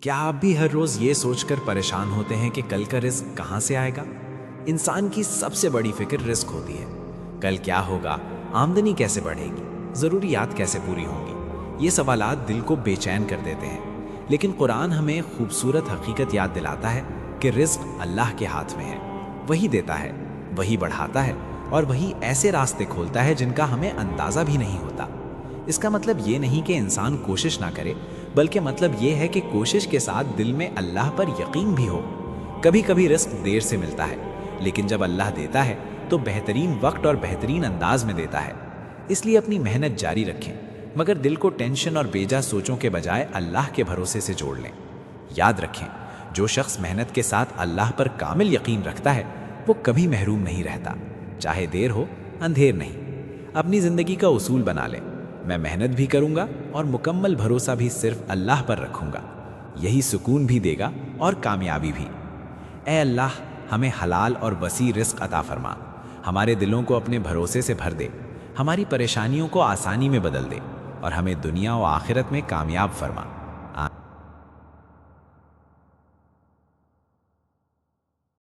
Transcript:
کیا آپ بھی ہر روز یہ سوچ کر پریشان ہوتے ہیں کہ کل کا رزق کہاں سے آئے گا؟ انسان کی سب سے بڑی فکر رزق ہوتی ہے۔ کل کیا ہوگا، آمدنی کیسے بڑھے گی، ضروریات کیسے پوری ہوں گی؟ یہ سوالات دل کو بے چین کر دیتے ہیں۔ لیکن قرآن ہمیں خوبصورت حقیقت یاد دلاتا ہے کہ رزق اللہ کے ہاتھ میں ہے۔ وہی دیتا ہے، وہی بڑھاتا ہے، اور وہی ایسے راستے کھولتا ہے جن کا ہمیں اندازہ بھی نہیں ہوتا۔ اس کا مطلب یہ نہیں کہ انسان کوشش نہ کرے، بلکہ مطلب یہ ہے کہ کوشش کے ساتھ دل میں اللہ پر یقین بھی ہو۔ کبھی کبھی رزق دیر سے ملتا ہے، لیکن جب اللہ دیتا ہے تو بہترین وقت اور بہترین انداز میں دیتا ہے۔ اس لیے اپنی محنت جاری رکھیں، مگر دل کو ٹینشن اور بیجا سوچوں کے بجائے اللہ کے بھروسے سے جوڑ لیں۔ یاد رکھیں، جو شخص محنت کے ساتھ اللہ پر کامل یقین رکھتا ہے وہ کبھی محروم نہیں رہتا، چاہے دیر ہو اندھیر نہیں۔ اپنی زندگی کا اصول بنا لیں، میں محنت بھی کروں گا اور مکمل بھروسہ بھی صرف اللہ پر رکھوں گا، یہی سکون بھی دے گا اور کامیابی بھی۔ اے اللہ، ہمیں حلال اور وسیع رزق عطا فرما، ہمارے دلوں کو اپنے بھروسے سے بھر دے، ہماری پریشانیوں کو آسانی میں بدل دے، اور ہمیں دنیا و آخرت میں کامیاب فرما۔ آمین۔